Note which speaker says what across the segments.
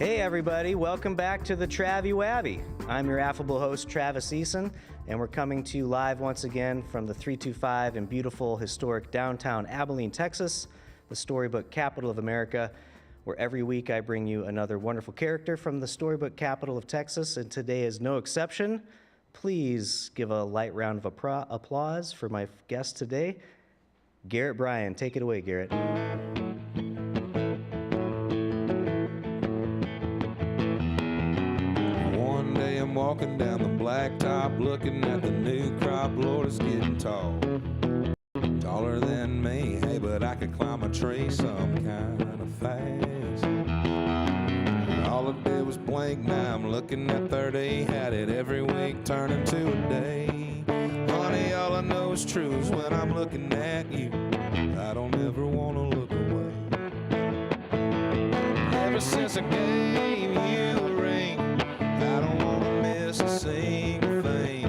Speaker 1: Hey everybody, welcome back to the Travi Wavi. I'm your affable host, Travis Eason, and we're coming to you live once again from the 325 in beautiful, historic downtown Abilene, Texas, the storybook capital of America, where every week I bring you another wonderful character from the storybook capital of Texas, and today is no exception. Please give a light round of applause for my guest today, Garrett Bryan. Take it away, Garrett.
Speaker 2: Walking down the blacktop, looking at the new crop. Lord, it's getting tall, taller than me. Hey, but I could climb a tree some kind of fast. All it did was blink. Now I'm looking at 30. Had it every week, turning to a day. Honey, all I know is true is when I'm looking at you, I don't ever want to look away. Ever since I gave you a ring, I don't want to miss a single thing.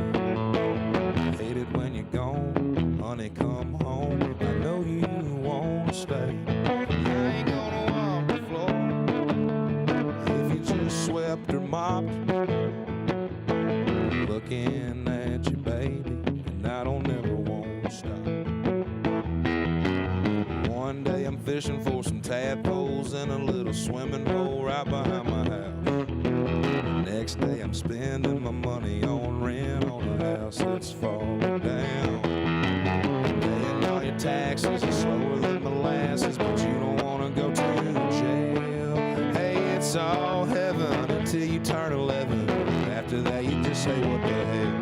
Speaker 2: Hate it when you're gone, honey, come home. I know you want to stay. I ain't gonna walk the floor if you just swept or mopped. Looking at you, baby, and I don't ever want to stop. One day I'm fishing for some tadpoles in a little swimming hole right behind my house. Next day I'm spending my money on rent on a house that's falling down. Paying all your taxes is slower than molasses, but you don't want to go to jail. Hey, it's all heaven until you turn 11. After that you just say what the hell.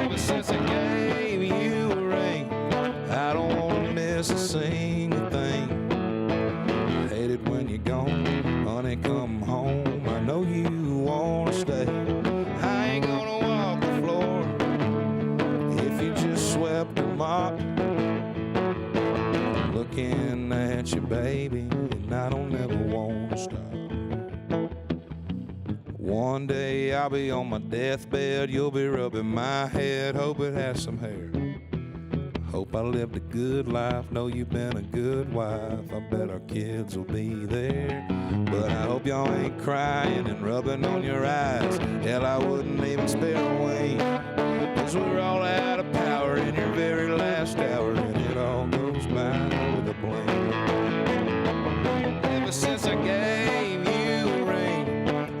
Speaker 2: Ever since I gave you a ring, I don't want to miss a single thing. Hate it when you're gone, honey, come home. I know you want to stay. I ain't gonna walk the floor if you just swept or mopped. Looking at you, baby, and I don't ever want to stop. One day I'll be on my deathbed, you'll be rubbing my head, hope it has some hair. Hope I lived a good life, know you've been a good wife. I bet our kids will be there, but I hope y'all ain't crying and rubbing on your eyes. Hell, I wouldn't even spare a wink, 'cause we're all out of power in your very last hour, and it all goes by with a blink. Ever since I gave you a ring,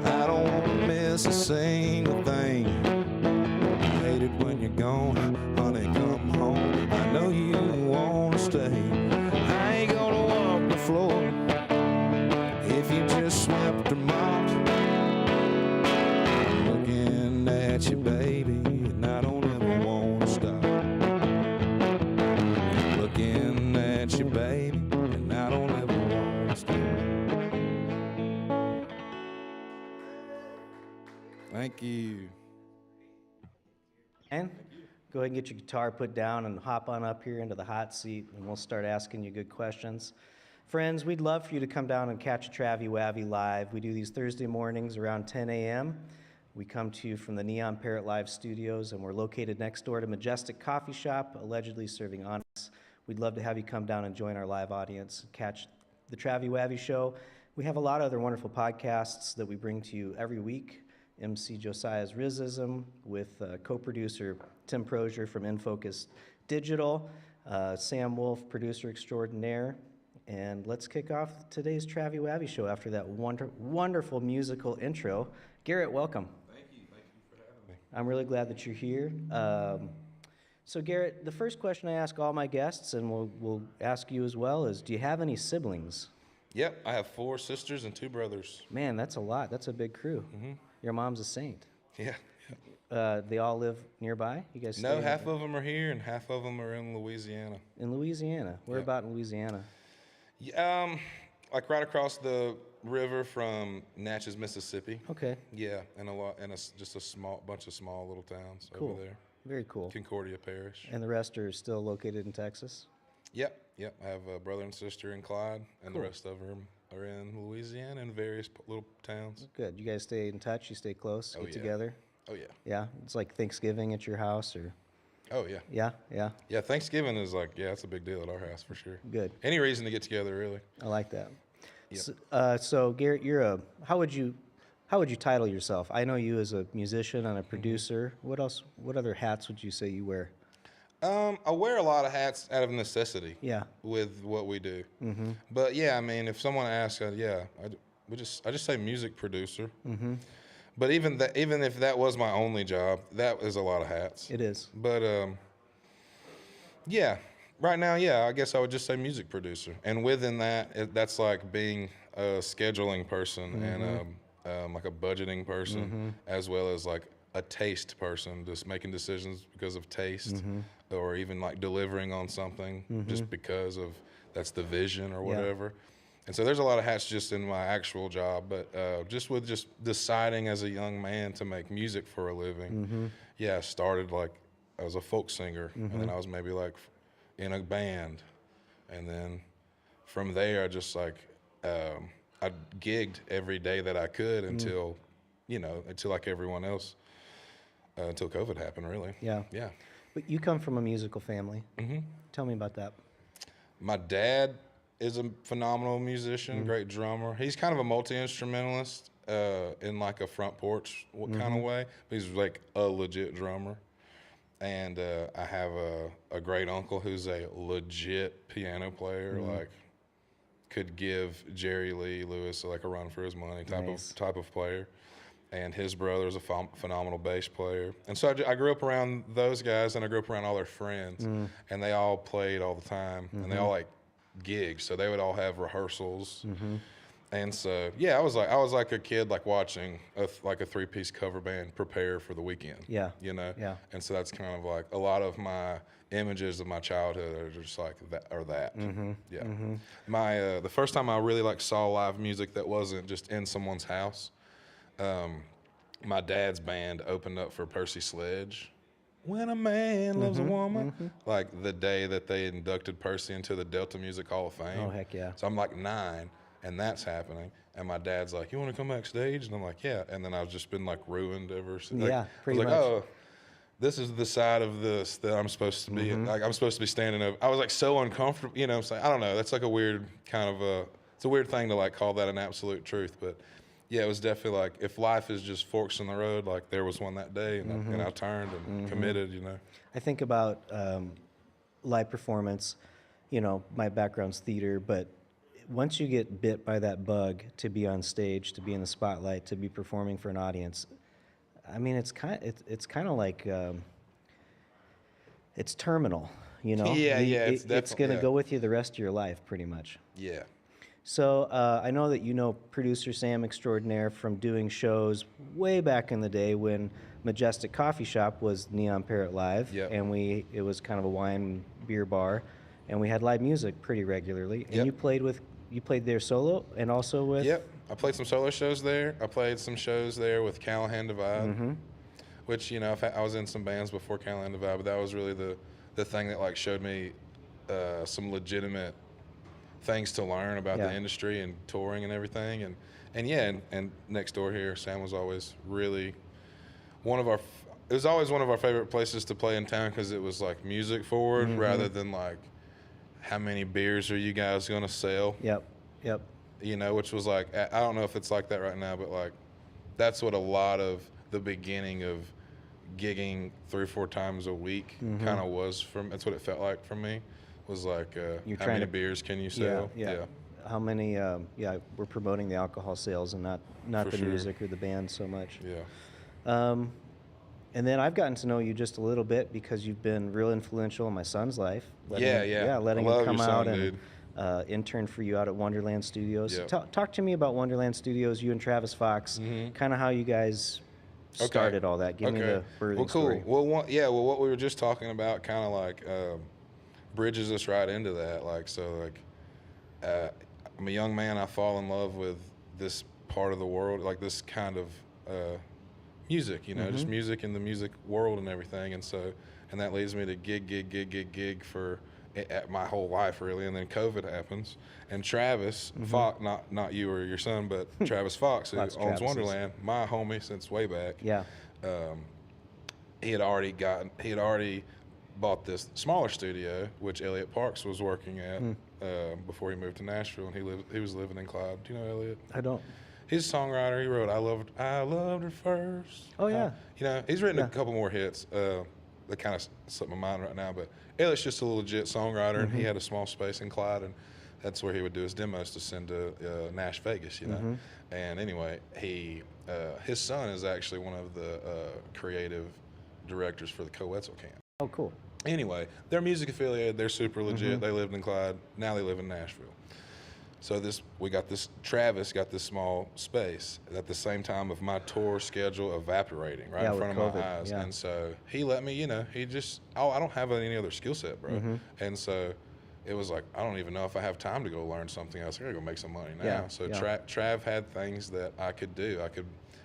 Speaker 2: I don't want to miss a single thing. I hate it when you're gone, honey, come home. I know you want to stay. I ain't gonna walk the floor if you just swept or mopped. Looking at you, baby, and I don't ever want to stop. Looking at you, baby, and I don't ever want to stop. Thank you.
Speaker 1: And go ahead and get your guitar put down and hop on up here into the hot seat, and we'll start asking you good questions. Friends, we'd love for you to come down and catch a Travi Wavi live. We do these Thursday mornings around 10 a.m. We come to you from the Neon Parrot Live studios, and we're located next door to Majestic Coffee Shop, allegedly serving Onyx. We'd love to have you come down and join our live audience, catch the Travi Wavi show. We have a lot of other wonderful podcasts that we bring to you every week. MC Josiah's Rizism with co-producer Tim Prozier from Infocus Digital, Sam Wolf, producer extraordinaire. And let's kick off today's Travi Wavi show after that wonderful musical intro. Garrett, welcome.
Speaker 2: Thank you for having me.
Speaker 1: I'm really glad that you're here. So Garrett, the first question I ask all my guests, and we'll ask you as well, is do you have any siblings?
Speaker 2: Yep, I have 4 sisters and 2 brothers.
Speaker 1: Man, that's a lot. That's a big crew. Mm-hmm. Your mom's a saint.
Speaker 2: Yeah.
Speaker 1: They all live nearby? You guys
Speaker 2: No, half of them are here and half of them are in Louisiana.
Speaker 1: In Louisiana? Where about in Louisiana?
Speaker 2: Like right across the river from Natchez, Mississippi.
Speaker 1: Okay.
Speaker 2: Yeah, and just a bunch of small little towns over there.
Speaker 1: Very cool.
Speaker 2: Concordia Parish.
Speaker 1: And the rest are still located in Texas?
Speaker 2: Yep. I have a brother and sister in Clyde, and the rest of them are in Louisiana and various little towns.
Speaker 1: Good. You guys stay in touch? You stay close? Get together?
Speaker 2: Oh, yeah.
Speaker 1: Yeah? It's like Thanksgiving at your house, or?
Speaker 2: Oh, yeah.
Speaker 1: Yeah?
Speaker 2: Yeah, Thanksgiving is it's a big deal at our house for sure.
Speaker 1: Good.
Speaker 2: Any reason to get together, really.
Speaker 1: I like that.
Speaker 2: Yep.
Speaker 1: So Garrett, how would you title yourself? I know you as a musician and a producer. What else? What other hats would you say you wear?
Speaker 2: I wear a lot of hats out of necessity.
Speaker 1: Yeah.
Speaker 2: With what we do. Mm-hmm. But yeah, I mean, if someone asks, I just say music producer. Mm-hmm. But even if that was my only job, that is a lot of hats.
Speaker 1: It is.
Speaker 2: But yeah, right now, yeah, I guess I would just say music producer. And within that, that's like being a scheduling person and like a budgeting person, as well as like a taste person, just making decisions because of taste, or even like delivering on something just because of that's the vision or whatever. And so there's a lot of hats just in my actual job, but just deciding as a young man to make music for a living. Yeah, I started like I was a folk singer, and then I was maybe like in a band, and then from there I just like I gigged every day that I could until like everyone else, until COVID happened, really.
Speaker 1: Yeah.
Speaker 2: Yeah.
Speaker 1: But you come from a musical family. Mm-hmm. Tell me about that.
Speaker 2: My dad is a phenomenal musician, great drummer. He's kind of a multi-instrumentalist in like a front porch kind of way. But he's like a legit drummer. And I have a great uncle who's a legit piano player, like could give Jerry Lee Lewis like a run for his money type of player. And his brother's a phenomenal bass player. And so I grew up around those guys, and I grew up around all their friends, and they all played all the time, and they all like gigs, so they would all have rehearsals. And so yeah, I was like a kid like watching a 3-piece cover band prepare for the weekend.
Speaker 1: Yeah.
Speaker 2: And so that's kind of like a lot of my images of my childhood are just like that. Yeah. My the first time I really like saw live music that wasn't just in someone's house, my dad's band opened up for Percy Sledge. When a man loves a woman, like the day that they inducted Percy into the Delta Music Hall of Fame.
Speaker 1: Oh, heck yeah.
Speaker 2: So I'm like 9, and that's happening. And my dad's like, "You want to come backstage?" And I'm like, "Yeah." And then I've just been like ruined ever since. Like,
Speaker 1: yeah, pretty
Speaker 2: I was like,
Speaker 1: much.
Speaker 2: "Oh, this is the side of this that I'm supposed to be. Like I'm supposed to be standing over." I was like so uncomfortable. You know what I'm saying? I don't know. That's like a weird kind of it's a weird thing to like call that an absolute truth, but. Yeah, it was definitely like if life is just forks in the road, like there was one that day, and I turned and committed,
Speaker 1: I think about live performance. You know, my background's theater, but once you get bit by that bug to be on stage, to be in the spotlight, to be performing for an audience, I mean, it's kind of like it's terminal. You know, it's going to go with you the rest of your life, pretty much.
Speaker 2: Yeah.
Speaker 1: So I know that you know producer Sam Extraordinaire from doing shows way back in the day when Majestic Coffee Shop was Neon Parrot Live, and it was kind of a wine and beer bar, and we had live music pretty regularly. And you played there solo and also with.
Speaker 2: Yep, I played some solo shows there. I played some shows there with Callahan Divide, which I was in some bands before Callahan Divide, but that was really the thing that like showed me some legitimate things to learn about the industry and touring and everything, and next door here, Sam was always really it was always one of our favorite places to play in town because it was like music forward rather than like how many beers are you guys gonna sell.
Speaker 1: Yep.
Speaker 2: Which was like I don't know if it's like that right now, but like that's what a lot of the beginning of gigging 3 or 4 times a week kind of was that's what it felt like for me. Was like, how many beers can you sell?
Speaker 1: Yeah. How many? We're promoting the alcohol sales and not
Speaker 2: For
Speaker 1: the
Speaker 2: sure.
Speaker 1: music or the band so much.
Speaker 2: Yeah.
Speaker 1: And then I've gotten to know you just a little bit because you've been real influential in my son's life. Letting him come out and intern for you out at Wonderland Studios.
Speaker 2: Yep.
Speaker 1: Talk to me about Wonderland Studios, you and Travis Fox, kind of how you guys started all that. Give me the birthing story.
Speaker 2: Well, what we were just talking about kind of like bridges us right into that. I'm a young man. I fall in love with this part of the world, like this kind of music, just music in the music world and everything. And that leads me to gig for my whole life, really. And then COVID happens, and Travis Fox, not you or your son, but Travis Fox, who owns Wonderland, my homie since way back.
Speaker 1: Yeah.
Speaker 2: He had already bought this smaller studio, which Elliot Parks was working at, before he moved to Nashville, and he was living in Clyde. Do you know Elliot?
Speaker 1: I don't.
Speaker 2: He's a songwriter. He wrote I loved her first.
Speaker 1: Oh, yeah.
Speaker 2: He's written
Speaker 1: Yeah.
Speaker 2: a couple more hits that kind of slipped my mind right now. But Elliot's just a legit songwriter, and he had a small space in Clyde, and that's where he would do his demos to send to Nash Vegas, And anyway, his son is actually one of the creative directors for the Co-Wetzel camp.
Speaker 1: Oh, cool.
Speaker 2: Anyway, they're music affiliated. They're super legit. They lived in Clyde. Now they live in Nashville. So Travis got this small space at the same time of my tour schedule evaporating right in front of my eyes.
Speaker 1: Yeah.
Speaker 2: And so he let me, he just, I don't have any other skill set, bro. And so it was like, I don't even know if I have time to go learn something else. I gotta go make some money now.
Speaker 1: Yeah.
Speaker 2: So Trav had things that I could do.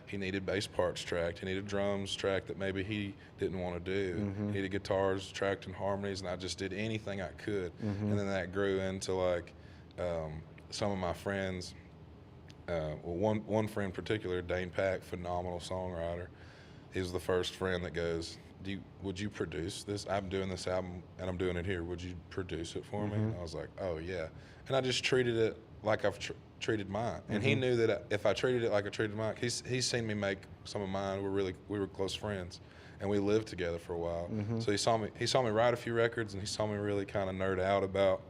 Speaker 2: He needed bass parts tracked. He needed drums tracked that maybe he didn't want to do. He needed guitars tracked and harmonies, and I just did anything I could. And then that grew into like some of my friends. One friend in particular, Dane Pack, phenomenal songwriter. He was the first friend that goes, would you produce this? I'm doing this album and I'm doing it here. Would you produce it for me? And I was like, oh yeah. And I just treated it like I've treated mine. And he knew that if I treated it like I treated mine, he's seen me make some of mine. We were close friends, and we lived together for a while. So he saw me write a few records, and he saw me really kind of nerd out about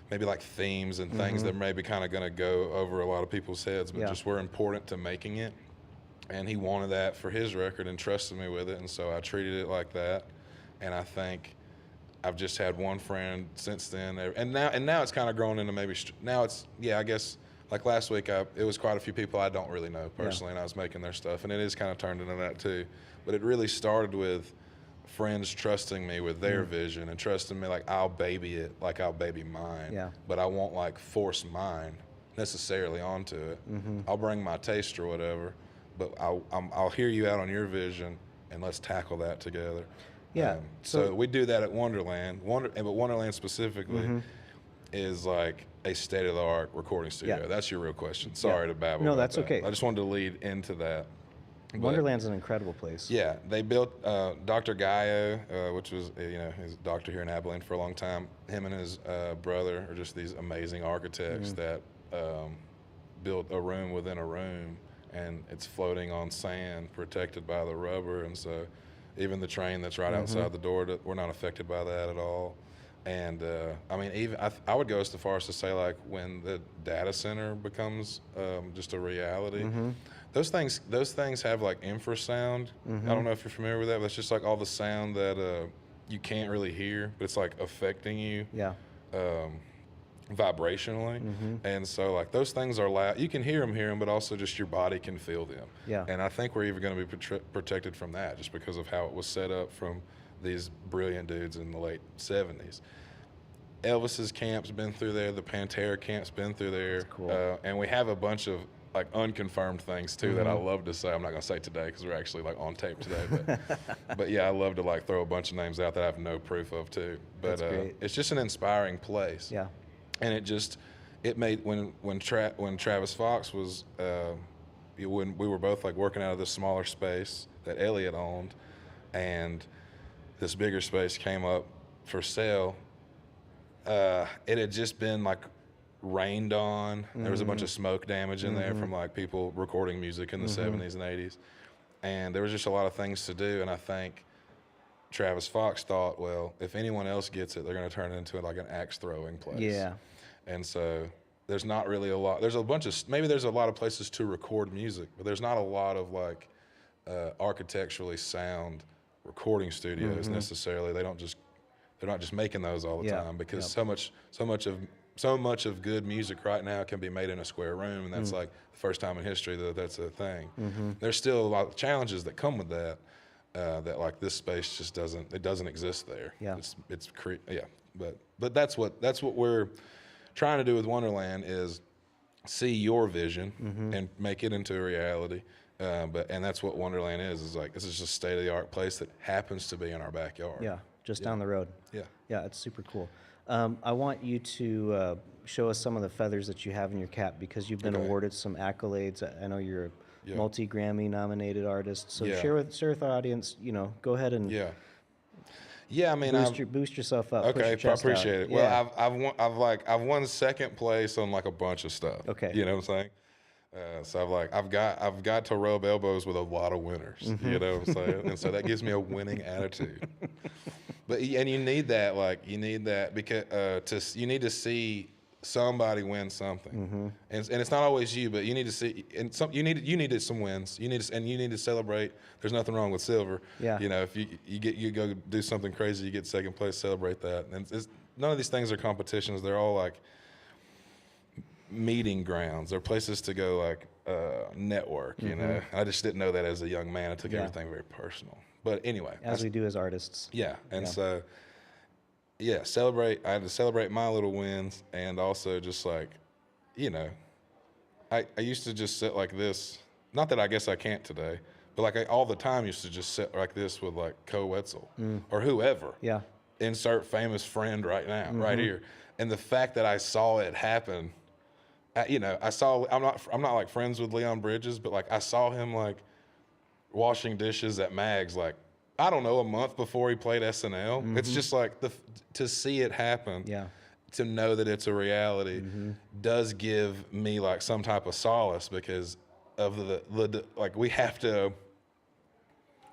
Speaker 2: maybe like themes and things that maybe kind of going to go over a lot of people's heads, but just were important to making it. And he wanted that for his record and trusted me with it, and so I treated it like that. And I think I've just had one friend since then, and now it's kind of grown into maybe now it's I guess like last week it was quite a few people I don't really know personally, and I was making their stuff, and it is kind of turned into that too. But it really started with friends trusting me with their vision and trusting me like I'll baby it like I'll baby mine, but I won't like force mine necessarily onto it. I'll bring my taste or whatever, but I'll hear you out on your vision, and let's tackle that together.
Speaker 1: Yeah.
Speaker 2: So we do that at Wonderland. But Wonderland specifically is like a state-of-the-art recording studio.
Speaker 1: Yeah.
Speaker 2: That's your real question. Sorry to babble.
Speaker 1: No,
Speaker 2: about
Speaker 1: that's
Speaker 2: that.
Speaker 1: okay.
Speaker 2: I just wanted to lead into that.
Speaker 1: Wonderland's an incredible place.
Speaker 2: Yeah, they built Dr. Gallo, which was he's a doctor here in Abilene for a long time. Him and his brother are just these amazing architects that built a room within a room, and it's floating on sand, protected by the rubber, and so even the train that's right outside the door, we're not affected by that at all. And I mean, even I would go as far as to say, like, when the data center becomes just a reality, those things have like infrasound. I don't know if you're familiar with that, but it's just like all the sound that you can't really hear, but it's like affecting you. Vibrationally. And so like those things are loud. You can hear them, but also just your body can feel them. And I think we're even going to be protected from that just because of how it was set up from these brilliant dudes in the late 70s. Elvis's camp's been through there. The Pantera camp's been through there.
Speaker 1: That's cool.
Speaker 2: And we have a bunch of like unconfirmed things too that I love to say. I'm not going to say today because we're actually like on tape today. But yeah, I love to like throw a bunch of names out that I have no proof of too. But it's just an inspiring place.
Speaker 1: Yeah.
Speaker 2: And it made when Travis Fox was when we were both like working out of this smaller space that Elliot owned, and this bigger space came up for sale. It had just been like rained on. There was a bunch of smoke damage in there from like people recording music in the 70s and 80s, and there was just a lot of things to do. And I think Travis Fox thought, well, if anyone else gets it, they're going to turn it into like an axe throwing place.
Speaker 1: Yeah.
Speaker 2: And so there's not really a lot. There's a lot of places to record music, but there's not a lot of like architecturally sound recording studios necessarily. They're not just making those all the time because so much of good music right now can be made in a square room, and that's like the first time in history that's a thing. There's still a lot of challenges that come with that. That like this space just doesn't exist there. But that's what we're trying to do with Wonderland is see your vision and make it into a reality. And that's what Wonderland is like this is just a state-of-the-art place that happens to be in our backyard.
Speaker 1: Yeah, just down the road. Yeah, it's super cool. I want you to show us some of the feathers that you have in your cap because you've been awarded some accolades. I know you're a multi-Grammy nominated artist. So share with our audience, go ahead and...
Speaker 2: Yeah, I mean,
Speaker 1: boost yourself up.
Speaker 2: Okay,
Speaker 1: push your chest
Speaker 2: appreciate
Speaker 1: out.
Speaker 2: it. Well, I've won second place on like a bunch of stuff.
Speaker 1: Okay.
Speaker 2: You know what I'm saying? So I've got to rub elbows with a lot of winners.
Speaker 1: Mm-hmm.
Speaker 2: You know what I'm saying? And so that gives me a winning attitude. And you need that because you need to see somebody win something,
Speaker 1: Mm-hmm.
Speaker 2: and it's not always you, but you need to see you needed some wins. You need to celebrate. There's nothing wrong with silver.
Speaker 1: Yeah.
Speaker 2: You know, if you go do something crazy, you get second place, celebrate that. And none of these things are competitions. They're all like meeting grounds. They're places to go like network. You know, I just didn't know that as a young man. I took everything very personal. But anyway,
Speaker 1: as we do as artists.
Speaker 2: Yeah, and so. Yeah, I had to celebrate my little wins, and also just like, you know, I used to just sit like this. Not that I guess I can't today, but like I all the time used to just sit like this with like Co Wetzel or whoever.
Speaker 1: Yeah.
Speaker 2: Insert famous friend right now, right here. And the fact that I saw it happen, I'm not like friends with Leon Bridges, but like I saw him like washing dishes at Mag's like, I don't know, a month before he played SNL. It's just like to see it happen, to know that it's a reality, does give me like some type of solace because of the like we have to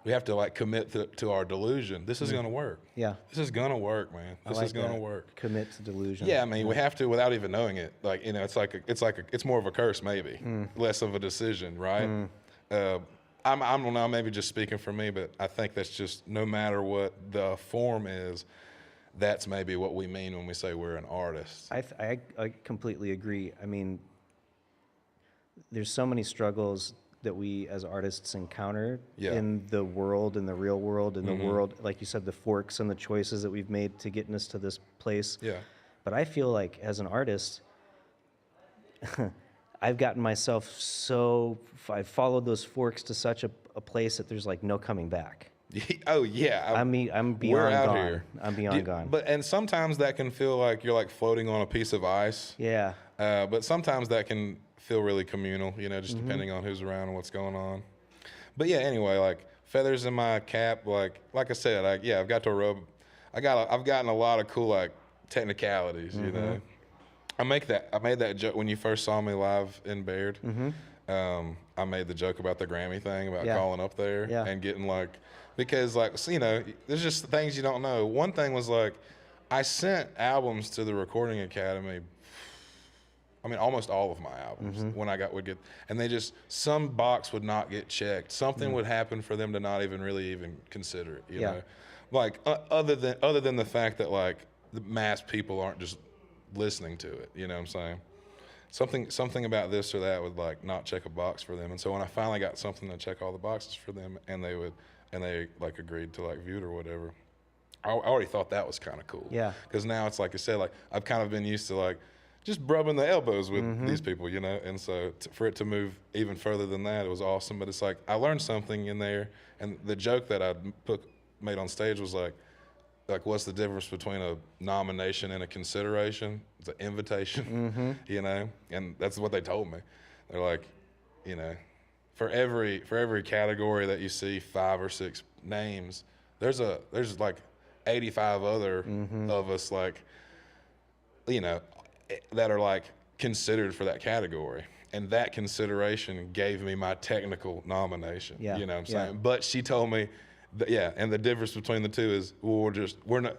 Speaker 2: like commit to our delusion. This is gonna work.
Speaker 1: Yeah.
Speaker 2: This is gonna work, man. This is gonna work.
Speaker 1: Commit to delusion.
Speaker 2: Yeah, I mean, we have to without even knowing it. Like, you know, it's more of a curse maybe, less of a decision, right? I don't know, maybe just speaking for me, but I think that's just no matter what the form is, that's maybe what we mean when we say we're an artist.
Speaker 1: I completely agree. I mean, there's so many struggles that we as artists encounter in the world, in the real world, in the world, like you said, the forks and the choices that we've made to getting us to this place.
Speaker 2: Yeah.
Speaker 1: But I feel like as an artist, I've gotten myself I've followed those forks to such a place that there's like no coming back.
Speaker 2: Oh yeah,
Speaker 1: I'm beyond gone. Here. I'm beyond gone.
Speaker 2: And sometimes that can feel like you're like floating on a piece of ice.
Speaker 1: Yeah.
Speaker 2: But sometimes that can feel really communal, you know, just depending on who's around and what's going on. But yeah, anyway, like feathers in my cap, like I said, I've got to rub. I've gotten a lot of cool like technicalities, you know. I made that joke when you first saw me live in Baird. I made the joke about the Grammy thing, about calling up there and getting like, because like, so, you know, there's just things you don't know. One thing was like, I sent albums to the Recording Academy. I mean, almost all of my albums would get, and they just, some box would not get checked. Something would happen for them to not even consider it, you know? Like, other than the fact that like the mass people aren't just listening to it, you know what I'm saying? Something about this or that would like not check a box for them. And so when I finally got something to check all the boxes for them, and they like agreed to like view it or whatever, I already thought that was kind of cool.
Speaker 1: Yeah.
Speaker 2: Because now it's like I said, like I've kind of been used to like just rubbing the elbows with these people, you know. And so for it to move even further than that, it was awesome. But it's like I learned something in there, and the joke that I made on stage was like what's the difference between a nomination and a consideration? It's an invitation, you know? And that's what they told me. They're like, you know, for every category that you see 5 or 6 names, there's like 85 other of us, like, you know, that are like considered for that category. And that consideration gave me my technical nomination, you know what I'm saying? But she told me, and the difference between the two is, we're not,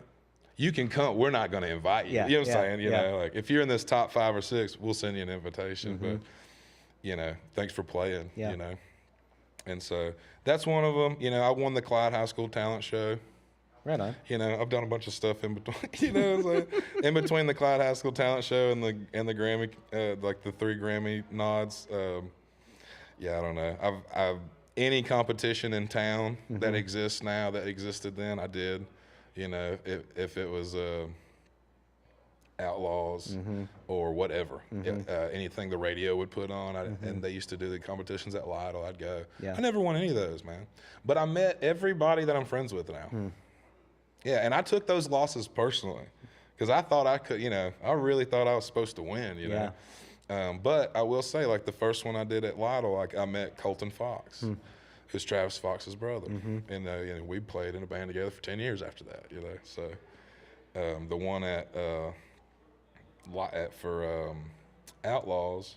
Speaker 2: you can come, we're not going to invite you. You know what I'm saying? You know, like if you're in this top 5 or 6, we'll send you an invitation, but you know, thanks for playing, you know? And so that's one of them. You know, I won the Clyde High School talent show.
Speaker 1: Right on.
Speaker 2: You know, I've done a bunch of stuff in between, you know, so in between the Clyde High School talent show and the Grammy, like the 3 Grammy nods. I don't know. I've any competition in town that exists now that existed then, I did. You know, if it was Outlaws or whatever, anything the radio would put on, and they used to do the competitions at Lytle, I'd go. I never won any of those, man. But I met everybody that I'm friends with now. Yeah, and I took those losses personally because I thought I could, you know, I really thought I was supposed to win, you know. But I will say, like the first one I did at Lytle, like I met Colton Fox, who's Travis Fox's brother. And we played in a band together for 10 years after that, So the one for Outlaws,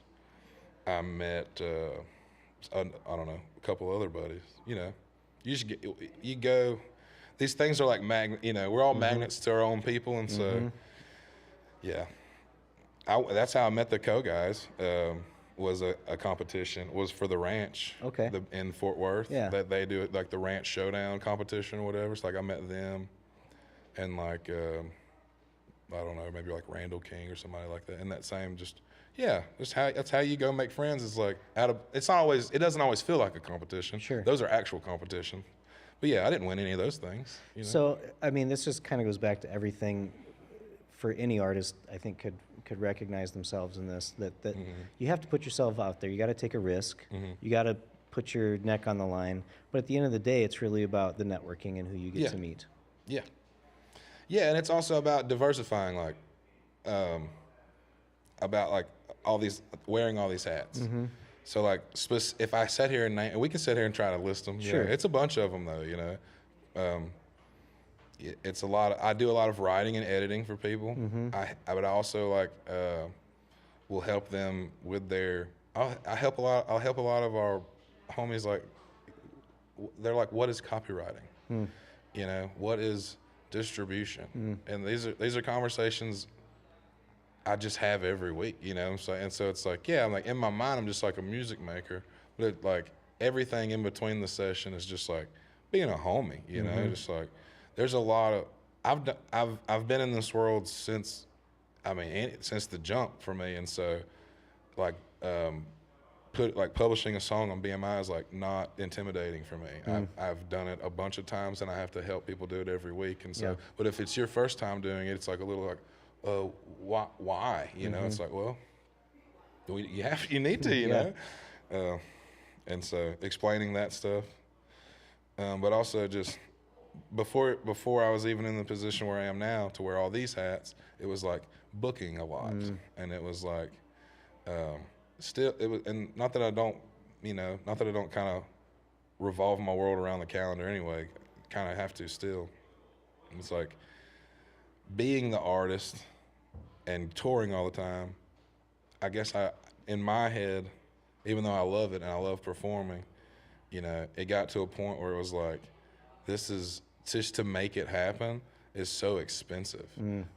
Speaker 2: I met, I don't know, a couple other buddies, you go, these things are like we're all magnets to our own people. And so, yeah, that's how I met the guys. Was a competition, was for the ranch in Fort Worth. That they do it like the ranch showdown competition or whatever. So like I met them and like I don't know, maybe like Randall King or somebody like that. And that same that's how you go make friends. It's like it doesn't always feel like a competition.
Speaker 1: Sure.
Speaker 2: Those are actual competitions. But yeah, I didn't win any of those things.
Speaker 1: So I mean, this just kind of goes back to everything for any artist, I think could recognize themselves in this, that you have to put yourself out there. You got to take a risk. You got to put your neck on the line. But at the end of the day, it's really about the networking and who you get to meet.
Speaker 2: Yeah. Yeah, and it's also about diversifying, like, about like wearing all these hats. So like, if I sat here and we can sit here and try to list them.
Speaker 1: Sure.
Speaker 2: It's a bunch of them though, it's a lot. I do a lot of writing and editing for people. I would also like will help them with their. I'll help a lot of our homies. Like they're like, what is copywriting? What is distribution? And these are conversations I just have every week. So it's like, I'm like in my mind I'm just like a music maker, but like everything in between the session is just like being a homie. Just like. There's a lot of I've been in this world since the jump for me, and so like publishing a song on BMI is like not intimidating for me. I've done it a bunch of times, and I have to help people do it every week, and so. But if it's your first time doing it, it's like a little like, why? It's like, well, you need to, and so explaining that stuff, but also just. Before I was even in the position where I am now, to wear all these hats, it was like booking a lot, and it was like, and not that I don't kind of revolve my world around the calendar anyway. Kind of have to still. It's like being the artist and touring all the time. I guess in my head, even though I love it and I love performing, it got to a point where it was like. This is just to make it happen is so expensive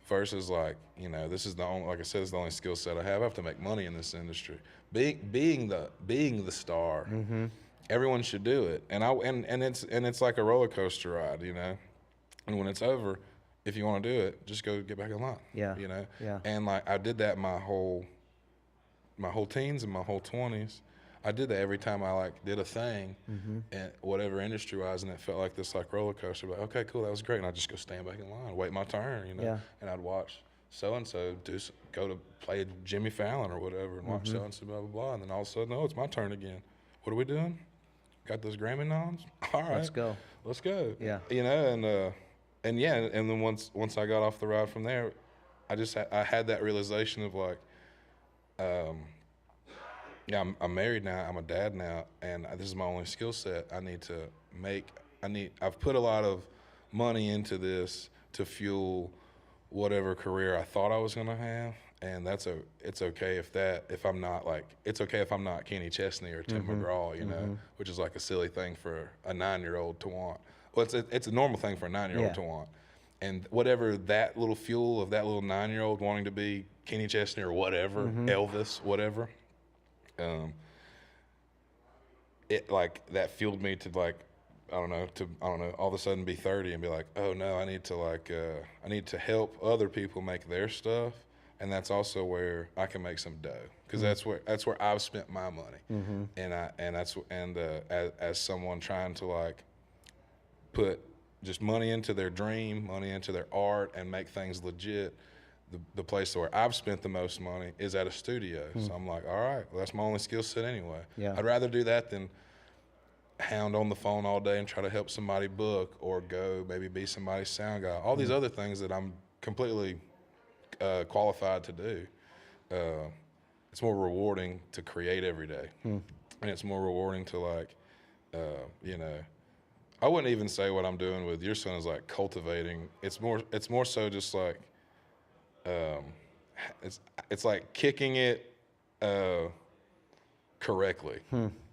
Speaker 2: versus like, this is like I said, is the only skill set I have. I have to make money in this industry. Being the star, everyone should do it. And it's like a roller coaster ride, and when it's over, if you want to do it, just go get back in line. Yeah. And like, I did that my whole teens and my whole 20s. I did that every time I like did a thing, and whatever industry wise, and it felt like this like roller coaster. Like, okay, cool, that was great, and I'd just go stand back in line, wait my turn, and I'd watch so and so go to play Jimmy Fallon or whatever, and watch so and so blah blah blah, and then all of a sudden, it's my turn again. What are we doing? Got those Grammy noms? All right, let's go. Yeah, and then once I got off the ride from there, I had that realization of like. I'm married now. I'm a dad now, and this is my only skill set. I've put a lot of money into this to fuel whatever career I thought I was gonna have, and it's okay if I'm not Kenny Chesney or Tim McGraw, which is like a silly thing for a 9-year-old to want. Well, it's a normal thing for a 9-year-old to want, and whatever that little fuel of that little 9-year-old wanting to be Kenny Chesney or whatever, Elvis, whatever. It like that fueled me to like I don't know all of a sudden be 30 and be like, oh no, I need to help other people make their stuff, and that's also where I can make some dough, because that's where I've spent my money, and as someone trying to like put just money into their dream, money into their art, and make things legit. The place where I've spent the most money is at a studio. So I'm like, all right, well, that's my only skill set anyway. I'd rather do that than hound on the phone all day and try to help somebody book or go maybe be somebody's sound guy. All these other things that I'm completely qualified to do. It's more rewarding to create every day. And it's more rewarding to like You know, I wouldn't even say what I'm doing with your son is like cultivating. It's more so just like, it's like kicking it correctly.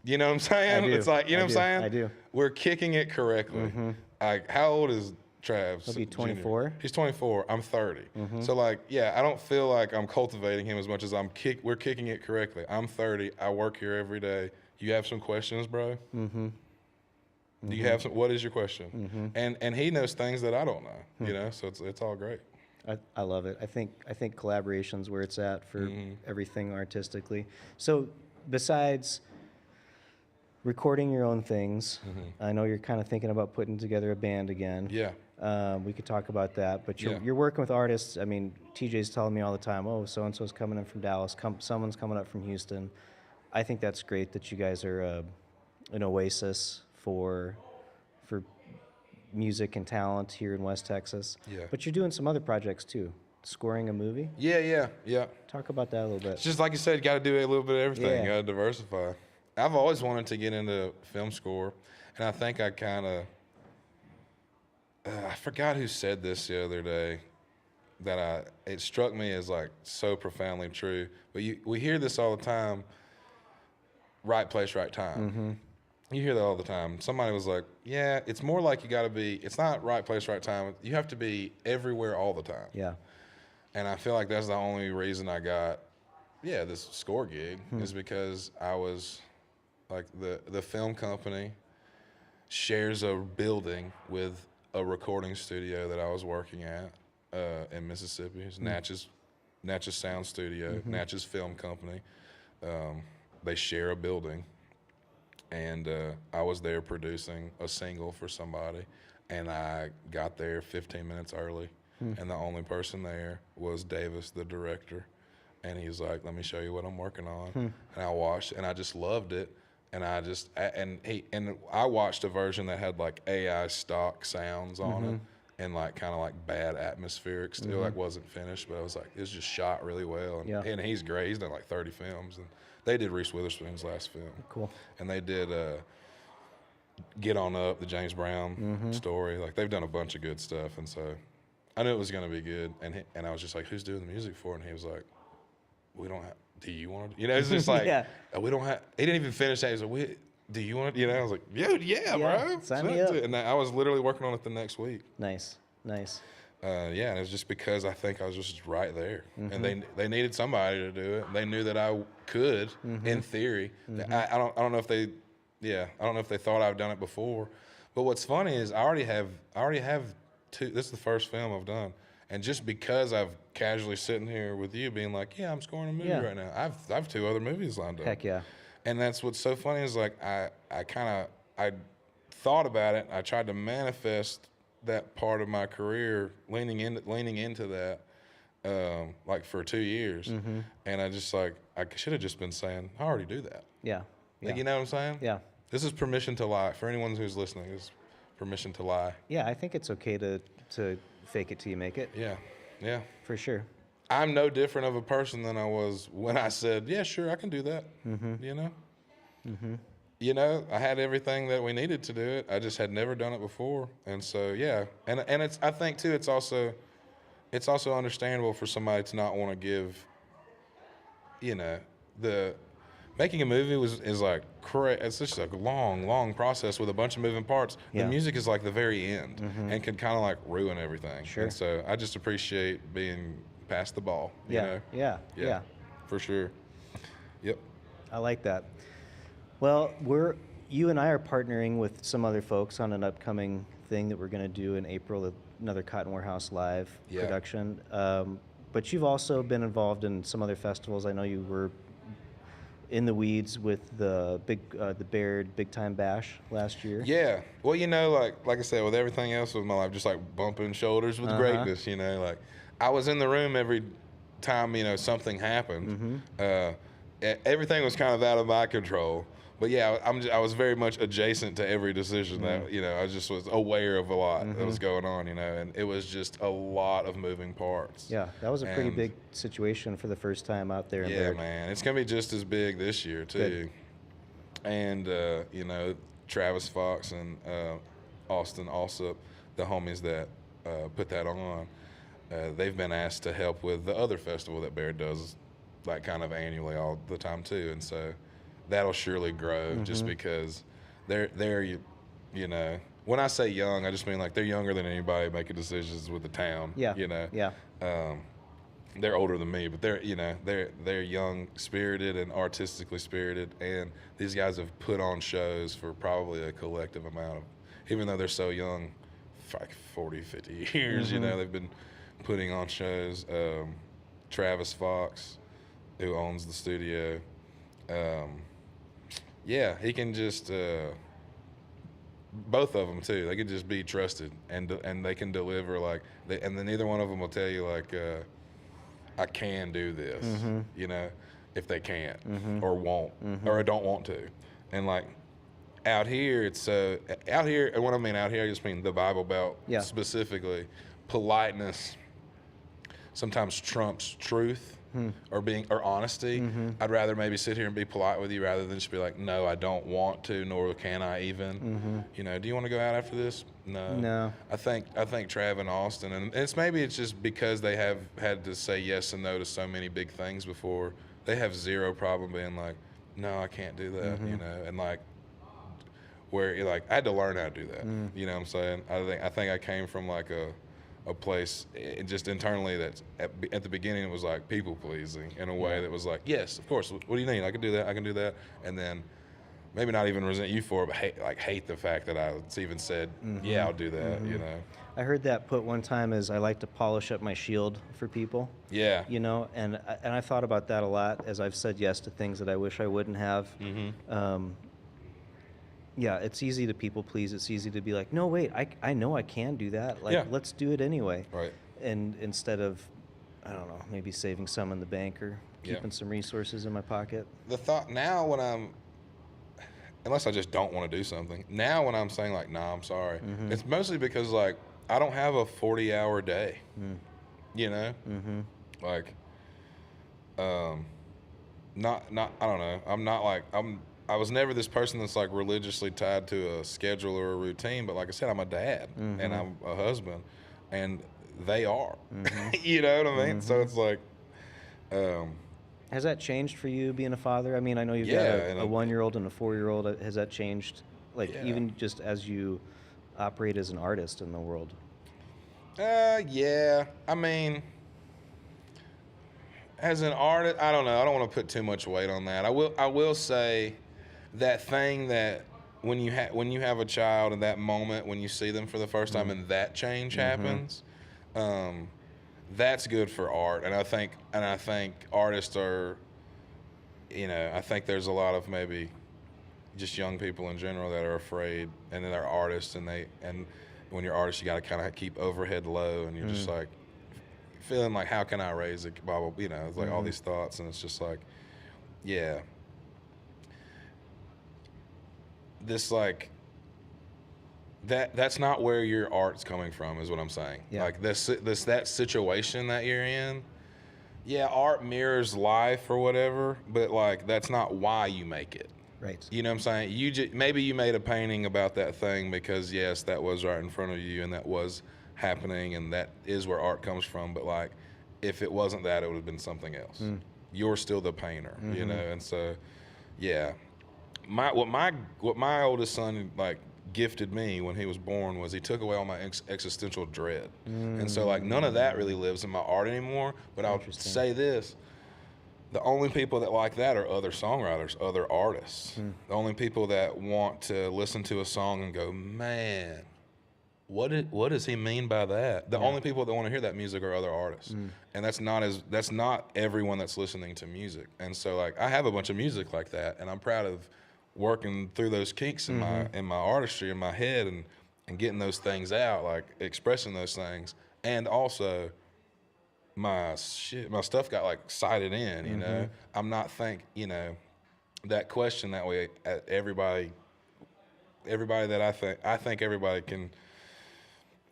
Speaker 2: You know what I'm saying?
Speaker 1: I do.
Speaker 2: It's like, you know what I'm saying?
Speaker 1: I do.
Speaker 2: We're kicking it correctly. Like, how old is Trav?
Speaker 1: He'll be 24.
Speaker 2: Junior? He's 24. I'm 30. So like, yeah, I don't feel like I'm cultivating him as much as we're kicking it correctly. I'm 30. I work here every day. You have some questions, bro? Do you have some? What is your question? And he knows things that I don't know. You know, so it's all great.
Speaker 1: I love it. I think collaboration's where it's at for everything artistically. So besides recording your own things, I know you're kind of thinking about putting together a band again.
Speaker 2: Yeah.
Speaker 1: We could talk about that, but
Speaker 2: Yeah.
Speaker 1: you're working with artists. I mean, TJ's telling me all the time, oh, so-and-so's coming in from Dallas, someone's coming up from Houston. I think that's great that you guys are an oasis for music and talent here in West Texas.
Speaker 2: Yeah.
Speaker 1: But you're doing some other projects too, scoring a movie.
Speaker 2: Yeah.
Speaker 1: Talk about that a little bit.
Speaker 2: It's just like you said, you got to do a little bit of everything.
Speaker 1: Yeah.
Speaker 2: You got to diversify. I've always wanted to get into film score, and I think I kind of I forgot who said this the other day that it struck me as like so profoundly true. But we hear this all the time. Right place, right time. You hear that all the time. Somebody was like, yeah, it's more like you got to be, it's not right place, right time. You have to be everywhere all the time.
Speaker 1: Yeah.
Speaker 2: And I feel like that's the only reason I got, this score gig is because I was like the film company shares a building with a recording studio that I was working at in Mississippi. It's Natchez Sound Studio, Natchez Film Company. They share a building. And I was there producing a single for somebody, and I got there 15 minutes early, and the only person there was Davis, the director, and he was like, "Let me show you what I'm working on." And I watched, and I just loved it, and I watched a version that had like AI stock sounds on it, and like kind of like bad atmospheric, still like wasn't finished, but I was like, it was just shot really well, and he's great. He's done like 30 films, and they did Reese Witherspoon's last film. Cool. And they did Get On Up, the James Brown story. Like, they've done a bunch of good stuff. And so I knew it was going to be good. And I was just like, who's doing the music for it? And he was like, we don't have, do you want to? You know, it's just like, we don't have, he didn't even finish that. He was like, do you want to? You know, I was like, yeah, bro.
Speaker 1: Sign me up.
Speaker 2: And I was literally working on it the next week.
Speaker 1: Nice.
Speaker 2: And it was just because I think I was just right there, and they needed somebody to do it. They knew that I could, in theory. I don't know if they thought I've done it before, but what's funny is I already have two. This is the first film I've done, and just because I've casually sitting here with you being like, yeah, I'm scoring a movie right now. I've 2 other movies lined up.
Speaker 1: Heck yeah. And
Speaker 2: that's what's so funny is like I thought about it. I tried to manifest that part of my career, leaning into that, like for 2 years, and I should have just been saying, I already do that.
Speaker 1: Yeah.
Speaker 2: Like, you know what I'm saying?
Speaker 1: Yeah.
Speaker 2: This is permission to lie. For anyone who's listening, this is permission to lie.
Speaker 1: Yeah, I think it's okay to fake it till you make it.
Speaker 2: Yeah.
Speaker 1: For sure.
Speaker 2: I'm no different of a person than I was when I said, yeah, sure, I can do that. You know? You know, I had everything that we needed to do it. I just had never done it before. And so, yeah. And it's, I think too, it's also understandable for somebody to not want to give, you know, making a movie is like it's just a long process with a bunch of moving parts. The music is like the very end and can kind of like ruin everything. Sure. And so I just appreciate being past the ball. You know? Yeah. For sure. Yep.
Speaker 1: I like that. Well, you and I are partnering with some other folks on an upcoming thing that we're going to do in April, another Cotton Warehouse Live production. But you've also been involved in some other festivals. I know you were in the weeds with the Baird Big Time Bash last year.
Speaker 2: Yeah. Well, you know, like I said, with everything else with my life, just like bumping shoulders with greatness, you know, like I was in the room every time, you know, something happened. Everything was kind of out of my control. But yeah, I was very much adjacent to every decision that, you know, I just was aware of a lot that was going on, you know, and it was just a lot of moving parts.
Speaker 1: Yeah, that was a pretty big situation for the first time out there.
Speaker 2: Yeah, man, it's going to be just as big this year too.
Speaker 1: Good.
Speaker 2: And, you know, Travis Fox and Austin Alsop, the homies that put that on, they've been asked to help with the other festival that Baird does, like kind of annually all the time too, and so that'll surely grow just because they're you know, when I say young, I just mean like they're younger than anybody making decisions with the town.
Speaker 1: Yeah.
Speaker 2: You know.
Speaker 1: Yeah.
Speaker 2: They're older than me, but they're young spirited and artistically spirited, and these guys have put on shows for probably a collective amount of, even though they're so young, like 40, 50 years, you know, they've been putting on shows. Travis Fox, who owns the studio, yeah, he can just both of them too. They can just be trusted, and they can deliver and then neither one of them will tell you like, I can do this, you know, if they can't or won't or don't want to. And like out here, it's out here, and when I mean out here, I just mean the Bible Belt specifically. Politeness sometimes trumps truth or honesty. I'd rather maybe sit here and be polite with you rather than just be like, no, I don't want to, nor can I even. You know, do you want to go out after this? No. I think Trav and Austin, and it's just because they have had to say yes and no to so many big things before. They have zero problem being like, no, I can't do that. You know, and like where you're like, I had to learn how to do that. You know what I'm saying? I think I came from like a place just internally that at the beginning it was like people pleasing in a way that was like, yes, of course, what do you need? I can do that, and then maybe not even resent you for it, but hate the fact that I even said, yeah, I'll do that. You know,
Speaker 1: I heard that put one time as I like to polish up my shield for people.
Speaker 2: Yeah,
Speaker 1: you know, and I thought about that a lot as I've said yes to things that I wish I wouldn't have. Yeah, it's easy to people please. It's easy to be like, no, wait, I know I can do that. Like, let's do it anyway.
Speaker 2: Right.
Speaker 1: And instead of, I don't know, maybe saving some in the bank or keeping some resources in my pocket.
Speaker 2: The thought now unless I just don't want to do something, now when I'm saying like, nah, I'm sorry, it's mostly because like I don't have a 40-hour day. You know? Like, not I don't know. I'm not like I was never this person that's like religiously tied to a schedule or a routine, but like I said, I'm a dad and I'm a husband, and they are. You know what I mean? So it's like,
Speaker 1: has that changed for you being a father? I mean, I know you've got a 1-year-old and a 4-year-old. Has that changed, like even just as you operate as an artist in the world?
Speaker 2: Yeah. I mean, as an artist, I don't know. I don't want to put too much weight on that. I will say that thing that when you have a child in that moment when you see them for the first time and that change happens, that's good for art. And I think artists are, you know, I think there's a lot of maybe just young people in general that are afraid, and then they're artists, and when you're artists, you got to kind of keep overhead low, and you're just like feeling like, how can I raise a blah, blah, you know, it's like all these thoughts, and it's just like, yeah. This like that's not where your art's coming from, is what I'm saying. Like that situation that you're in, art mirrors life or whatever, but like that's not why you make it.
Speaker 1: Right.
Speaker 2: You know what I'm saying? Maybe you made a painting about that thing because yes, that was right in front of you and that was happening, and that is where art comes from, but like if it wasn't that, it would have been something else. You're still the painter, you know. And so what my oldest son like gifted me when he was born was he took away all my existential dread, and so like none of that really lives in my art anymore. But I'll say this: the only people that like that are other songwriters, other artists. The only people that want to listen to a song and go, man, what does he mean by that? The only people that want to hear that music are other artists, and that's not everyone that's listening to music. And so like I have a bunch of music like that, and I'm proud of working through those kinks in my artistry in my head and getting those things out, like expressing those things, and also my stuff got like sighted in, you know. I'm not you know, that question that way at everybody that I think everybody can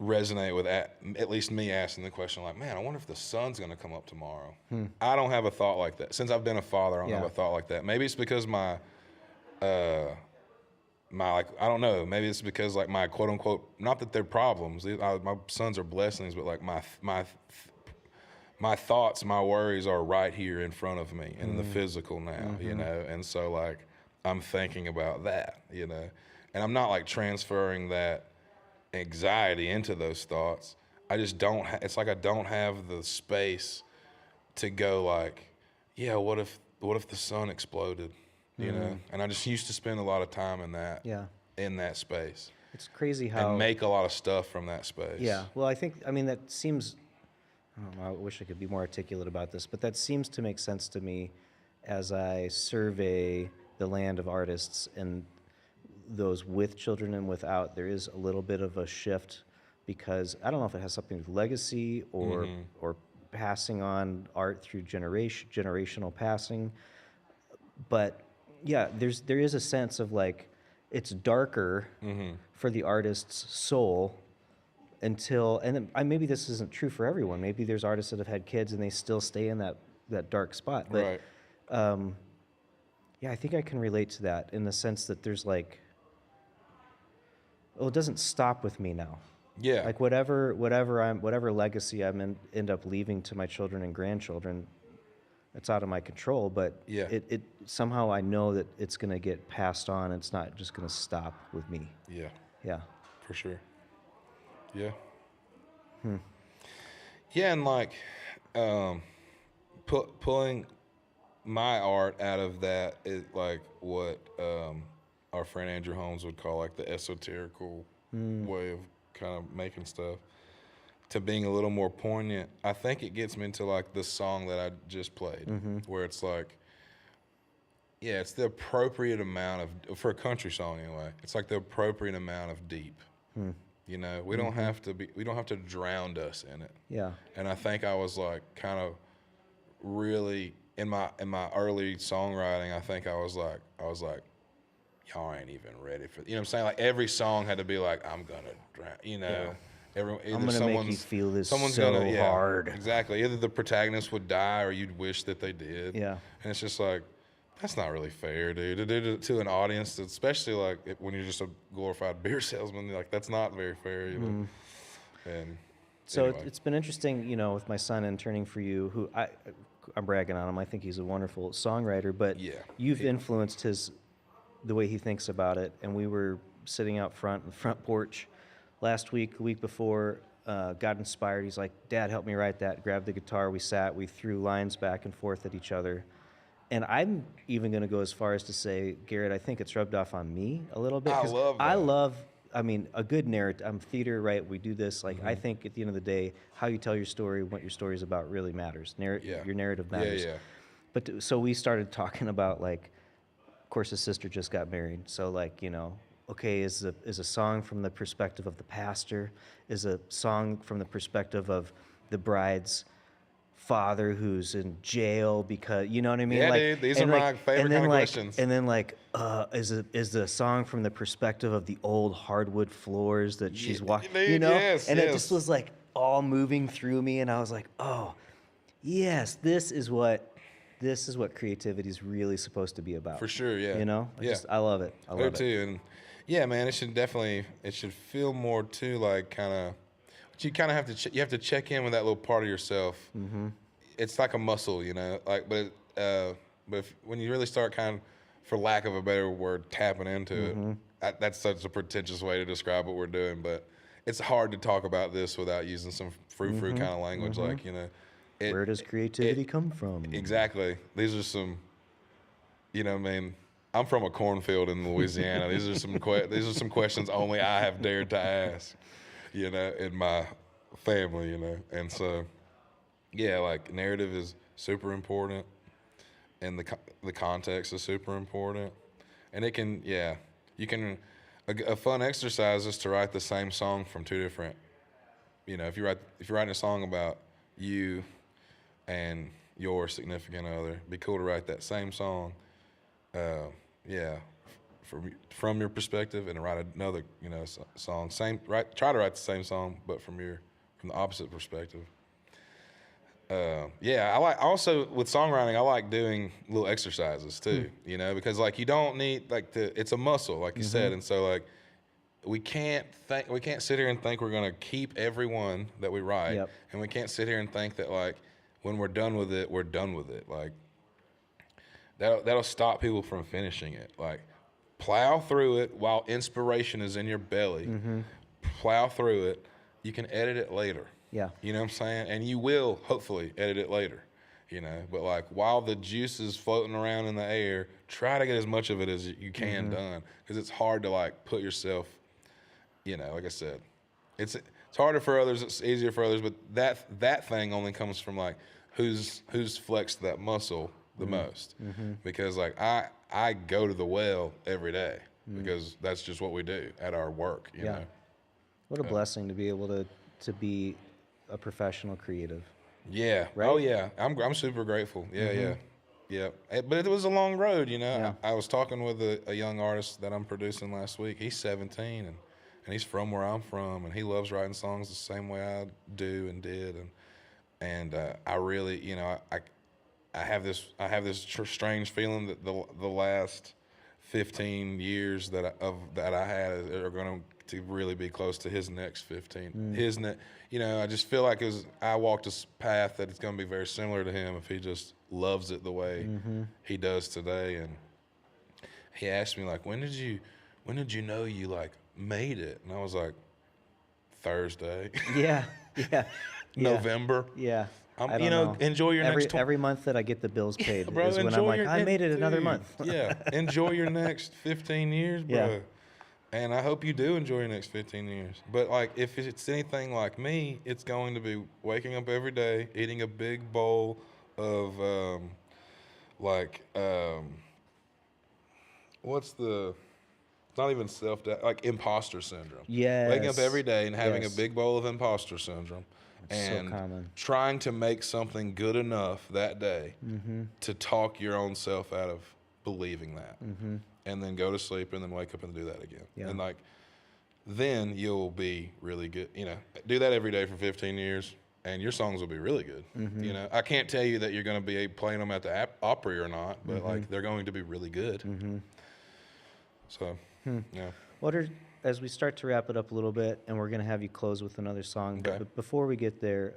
Speaker 2: resonate with at least me asking the question like, man, I wonder if the sun's gonna come up tomorrow. I don't have a thought like that. Since I've been a father, I don't have a thought like that. Maybe it's because my like, I don't know, maybe it's because like my quote unquote, not that they're problems, my sons are blessings, but like my thoughts, my worries are right here in front of me and in the physical now, you know? And so like, I'm thinking about that, you know? And I'm not like transferring that anxiety into those thoughts. I just don't, it's like I don't have the space to go like, yeah, what if the sun exploded, you know? And I just used to spend a lot of time in that space.
Speaker 1: It's crazy how...
Speaker 2: And make a lot of stuff from that space.
Speaker 1: Yeah, well, I mean, that seems... I don't know, I wish I could be more articulate about this, but that seems to make sense to me as I survey the land of artists and those with children and without. There is a little bit of a shift because I don't know if it has something with legacy or passing on art through generational passing, but yeah, there is a sense of like it's darker for the artist's soul until, and then, maybe this isn't true for everyone. Maybe there's artists that have had kids and they still stay in that dark spot. But yeah, I think I can relate to that in the sense that there's like, well, it doesn't stop with me now.
Speaker 2: Yeah.
Speaker 1: Like whatever legacy end up leaving to my children and grandchildren, it's out of my control. But
Speaker 2: yeah,
Speaker 1: it somehow I know that it's going to get passed on. It's not just going to stop with me.
Speaker 2: Yeah.
Speaker 1: Yeah.
Speaker 2: For sure. Yeah. Yeah, and like pulling my art out of that is like what our friend Andrew Holmes would call like the esoterical way of kind of making stuff, to being a little more poignant. I think it gets me into like the song that I just played, where it's like, yeah, it's the appropriate amount of, for a country song anyway, it's like the appropriate amount of deep. You know, we don't have to drown us in it. Yeah. And I think I was like kind of really in my early songwriting, I think I was like, y'all ain't even ready for, you know what I'm saying? Like every song had to be like, I'm gonna drown, you know. Yeah.
Speaker 1: I'm gonna make you feel this so hard.
Speaker 2: Exactly. Either the protagonist would die or you'd wish that they did. Yeah. And it's just like, that's not really fair, dude. To do to an audience, especially like when you're just a glorified beer salesman, like that's not very fair, you know. And
Speaker 1: so anyway. It's been interesting, you know, with my son interning for you, who I'm bragging on him. I think he's a wonderful songwriter, but you've influenced the way he thinks about it. And we were sitting out front on the front porch last week, the week before, got inspired. He's like, Dad, help me write that. Grabbed the guitar, we threw lines back and forth at each other. And I'm even going to go as far as to say, Garrett, I think it's rubbed off on me a little bit. I love, I mean, a good narrative. I'm theater, right? We do this. Like, I think at the end of the day, how you tell your story, what your story is about really matters. Your narrative matters. But so we started talking about, like, of course, his sister just got married. So, like, you know, okay, is a song from the perspective of the pastor? Is a song from the perspective of the bride's father who's in jail because, you know what I mean?
Speaker 2: Yeah,
Speaker 1: like,
Speaker 2: dude, these are my favorite kind of questions.
Speaker 1: And then like, is the song from the perspective of the old hardwood floors that she's walking, you know? And it just was like all moving through me, and I was like, oh, yes, this is what creativity is really supposed to be about.
Speaker 2: For sure, yeah.
Speaker 1: You know? I love it. I love it
Speaker 2: too. And yeah, man, it should feel more too like kind of. You kind of have to you have to check in with that little part of yourself. It's like a muscle, you know. Like, but when you really start kind of, for lack of a better word, tapping into it, that's such a pretentious way to describe what we're doing. But it's hard to talk about this without using some frou kind of language, like, you know.
Speaker 1: Where does creativity come from?
Speaker 2: Exactly. These are some, you know, I mean, I'm from a cornfield in Louisiana. These are some questions only I have dared to ask, you know, in my family, you know. And so, yeah, like narrative is super important, and the context is super important. And it can, a fun exercise is to write the same song from two different, you know, if you're writing a song about you and your significant other, it'd be cool to write that same song, from your perspective, and write another, you know, song. Try to write the same song, but from the opposite perspective. I like also with songwriting. I like doing little exercises too. You know, because like you don't need like it's a muscle, like you said, and so like we can't sit here and think we're gonna keep every one that we write, and we can't sit here and think that like when we're done with it, we're done with it. Like that'll stop people from finishing it. Like plow through it while inspiration is in your belly. Plow through it. You can edit it later.
Speaker 1: Yeah.
Speaker 2: You know what I'm saying? And you will hopefully edit it later. You know, but like while the juice is floating around in the air, try to get as much of it as you can done, because it's hard to like put yourself. You know, like I said, it's harder for others. It's easier for others, but that thing only comes from like who's flexed that muscle the most. Because like I go to the well every day because that's just what we do at our work. You know,
Speaker 1: what a blessing to be able to be a professional creative.
Speaker 2: Yeah.
Speaker 1: Right?
Speaker 2: Oh yeah. I'm super grateful. Yeah. But it was a long road. You know, I was talking with a young artist that I'm producing last week. He's 17 and he's from where I'm from, and he loves writing songs the same way I do and did, and I really, you know, I have this strange feeling that the last 15 years that I had are going to really be close to his next 15. You know, I just feel like I walked a path that it's going to be very similar to him if he just loves it the way he does today. And he asked me like, when did you know you like made it? And I was like, Thursday.
Speaker 1: Yeah.
Speaker 2: November.
Speaker 1: Yeah.
Speaker 2: You know, enjoy your next
Speaker 1: every month that I get the bills paid
Speaker 2: bro,
Speaker 1: is when I'm like, I made it another month.
Speaker 2: Yeah, enjoy your next 15 years, bro.
Speaker 1: Yeah.
Speaker 2: And I hope you do enjoy your next 15 years. But like, if it's anything like me, it's going to be waking up every day, eating a big bowl of what's the? It's not even like imposter syndrome.
Speaker 1: Yes.
Speaker 2: Waking up every day and having a big bowl of imposter syndrome. And
Speaker 1: so common.
Speaker 2: Trying to make something good enough that day to talk your own self out of believing that. And then go to sleep and then wake up and do that again.
Speaker 1: Yeah.
Speaker 2: And like, then you'll be really good. You know, do that every day for 15 years and your songs will be really good. You know, I can't tell you that you're going to be playing them at the Opry or not, but like they're going to be really good. So, yeah.
Speaker 1: As we start to wrap it up a little bit, and we're going to have you close with another song,
Speaker 2: Okay.
Speaker 1: but before we get there,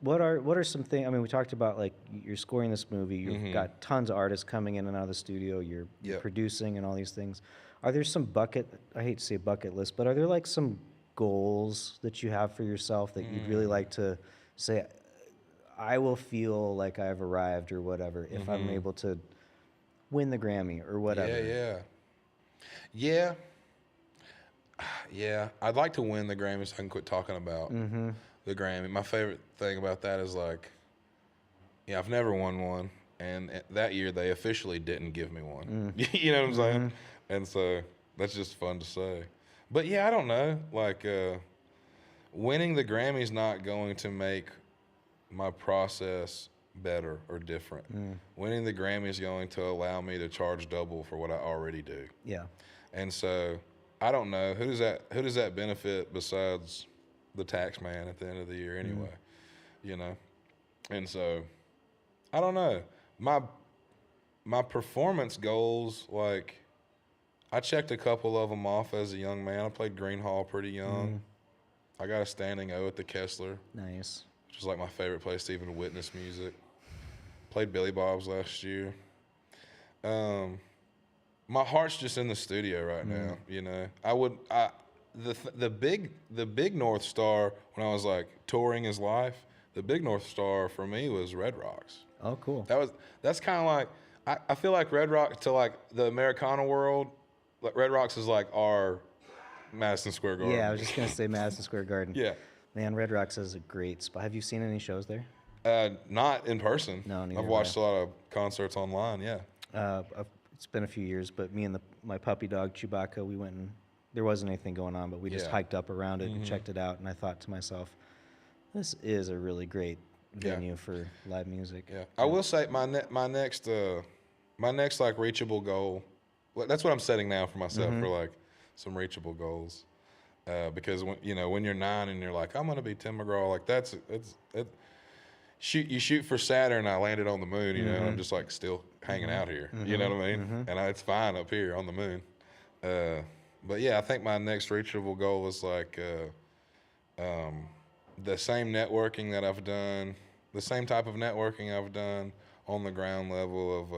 Speaker 1: what are some things? I mean, we talked about like you're scoring this movie. You've got tons of artists coming in and out of the studio. You're producing and all these things. Are there some I hate to say bucket list, but are there like some goals that you have for yourself that you'd really like to say, I will feel like I've arrived or whatever if I'm able to win the Grammy or whatever?
Speaker 2: Yeah. I'd like to win the Grammy so I can quit talking about the Grammy. My favorite thing about that is like, I've never won one, and that year they officially didn't give me one. You know what I'm saying? And so that's just fun to say. But yeah, I don't know. Like, winning the Grammy's not going to make my process better or different. Winning the Grammy is going to allow me to charge double for what I already do.
Speaker 1: Yeah.
Speaker 2: And so I don't know who does that benefit besides the tax man at the end of the year anyway. You know? And so I don't know. My performance goals, like I checked a couple of them off as a young man. I played Green Hall pretty young. I got a standing O at the Kessler.
Speaker 1: Nice.
Speaker 2: Which was like my favorite place to even witness music. Played Billy Bob's last year. My heart's just in the studio right now. You know, the big North Star when I was like touring his life. The big North Star for me was Red Rocks.
Speaker 1: Oh, cool.
Speaker 2: That's kind of like I feel like Red Rocks to like the Americana world. Like Red Rocks is like our Madison Square Garden.
Speaker 1: Yeah, I was just gonna say Madison Square Garden.
Speaker 2: Yeah.
Speaker 1: Man, Red Rocks is a great spot. Have you seen any shows there?
Speaker 2: Not in person.
Speaker 1: No, neither
Speaker 2: I've watched a lot of concerts online. Yeah.
Speaker 1: It's been a few years, but me and my puppy dog Chewbacca, we went and there wasn't anything going on, but we just hiked up around it and checked it out. And I thought to myself, this is a really great venue for live music.
Speaker 2: Yeah. I will say my next like reachable goal. That's what I'm setting now for myself for like some reachable goals. because when you're 9 and you're like, I'm gonna be Tim McGraw, like you shoot for Saturn. I landed on the moon, and I'm just like still hanging out here. You know what I mean? And it's fine up here on the moon. But yeah, I think my next reachable goal is like the same networking that I've done, the same type of networking I've done on the ground level of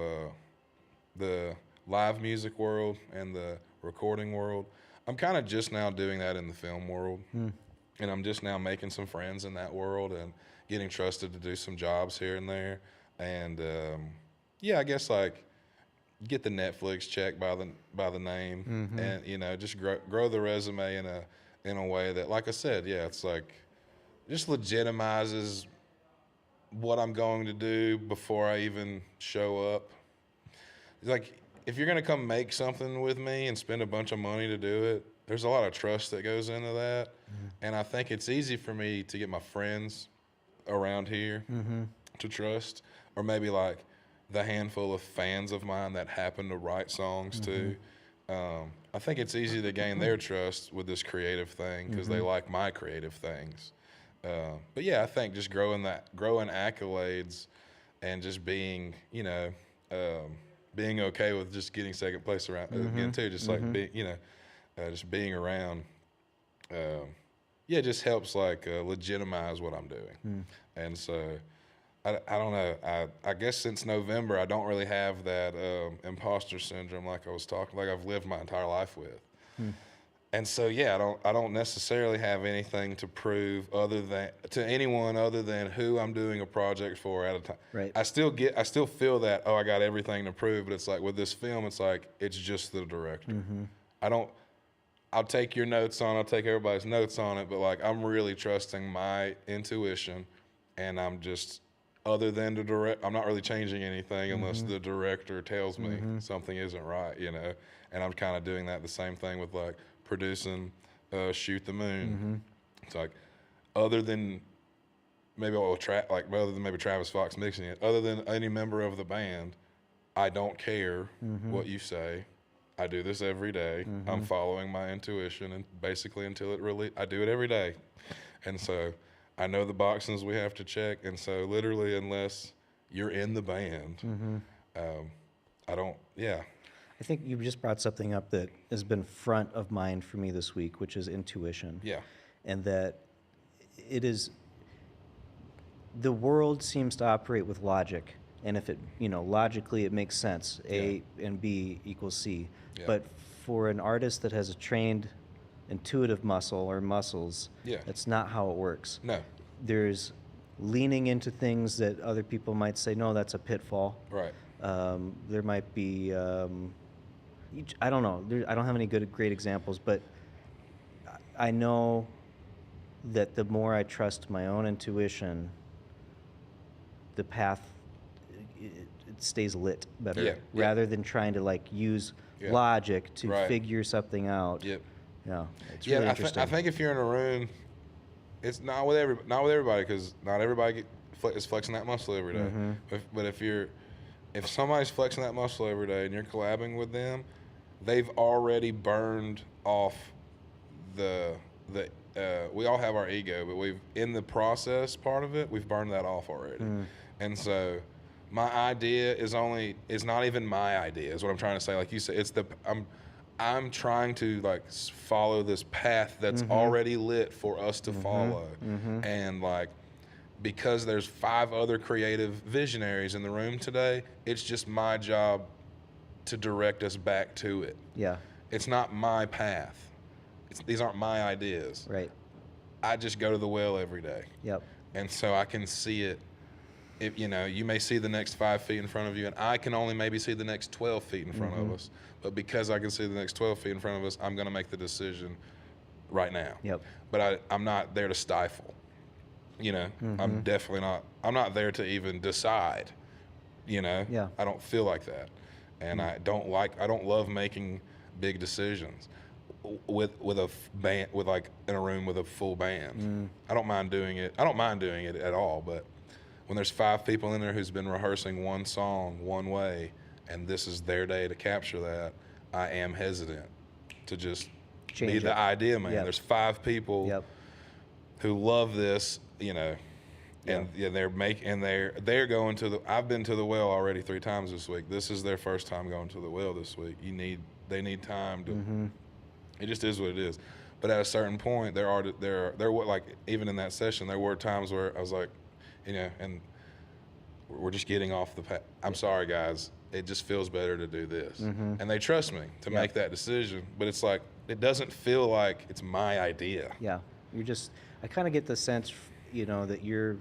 Speaker 2: the live music world and the recording world. I'm kind of just now doing that in the film world. And I'm just now making some friends in that world and getting trusted to do some jobs here and there. And yeah, I guess like get the Netflix check by the name, and just grow the resume in a way that, like I said, yeah, it's like just legitimizes what I'm going to do before I even show up. It's like, if you're gonna come make something with me and spend a bunch of money to do it, there's a lot of trust that goes into that. And I think it's easy for me to get my friends around here to trust, or maybe like the handful of fans of mine that happen to write songs too. I think it's easy to gain their trust with this creative thing because they like my creative things. But yeah, I think just growing accolades and just being, being okay with just getting second place around again too, just like being, just being around, just helps like legitimize what I'm doing. And so I don't know. I guess since November, I don't really have that imposter syndrome like I've lived my entire life with. And so yeah, I don't necessarily have anything to prove to anyone other than who I'm doing a project for at a time.
Speaker 1: Right.
Speaker 2: I still feel that, I got everything to prove, but it's like with this film, it's like it's just the director. I'll take your notes on, I'll take everybody's notes on it, but like I'm really trusting my intuition, and I'm just, other than the direct, I'm not really changing anything unless the director tells me something isn't right, and I'm kind of doing that the same thing with like producing Shoot the Moon. It's like, other than maybe Travis Fox mixing it, other than any member of the band, I don't care what you say. I do this every day. I'm following my intuition, and basically until I do it every day. And so I know the boxes we have to check, and so literally unless you're in the band,
Speaker 1: I think you just brought something up that has been front of mind for me this week, which is intuition.
Speaker 2: Yeah.
Speaker 1: And that the world seems to operate with logic. And if logically it makes sense, A and B equals C. Yeah. But for an artist that has a trained intuitive muscle or muscles, that's not how it works.
Speaker 2: No.
Speaker 1: There's leaning into things that other people might say, no, that's a pitfall.
Speaker 2: Right.
Speaker 1: There might be, I don't know. I don't have any great examples, but I know that the more I trust my own intuition, the path it stays lit better, rather than trying to like use logic to figure something out. Yep. Yeah. It's really interesting.
Speaker 2: I think if you're in a room, it's not with everybody, because not everybody is flexing that muscle every day. But if somebody's flexing that muscle every day and you're collabing with them, they've already burned off we all have our ego, but in the process part of it, we've burned that off already. And so my idea is not even my idea, is what I'm trying to say. Like you said, I'm trying to like follow this path that's already lit for us to follow. And like, because there's 5 other creative visionaries in the room today, it's just my job to direct us back to it. Yeah. It's not my path. These aren't my ideas. Right. I just go to the well every day. Yep. And so I can see it. If you may see the next 5 feet in front of you, and I can only maybe see the next 12 feet in front of us. But because I can see the next 12 feet in front of us, I'm going to make the decision right now. Yep. But I'm not there to stifle. I'm definitely not. I'm not there to even decide. Yeah. I don't feel like that, and I don't love making big decisions with a band, with like in a room with a full band. I don't mind doing it. I don't mind doing it at all, but when there's 5 people in there who's been rehearsing one song one way, and this is their day to capture that, I am hesitant to just
Speaker 1: change
Speaker 2: be
Speaker 1: it.
Speaker 2: the idea man.
Speaker 1: Yep.
Speaker 2: There's 5 people
Speaker 1: Yep.
Speaker 2: who love this, and
Speaker 1: Yep.
Speaker 2: they're going to the. I've been to the well already 3 times this week. This is their first time going to the well this week. They need time to.
Speaker 1: Mm-hmm.
Speaker 2: It just is what it is. But at a certain point, there were like even in that session, there were times where I was like, and we're just getting off the path. I'm sorry, guys. It just feels better to do this.
Speaker 1: Mm-hmm.
Speaker 2: And they trust me to make that decision. But it's like, it doesn't feel like it's my idea.
Speaker 1: Yeah, I kind of get the sense, that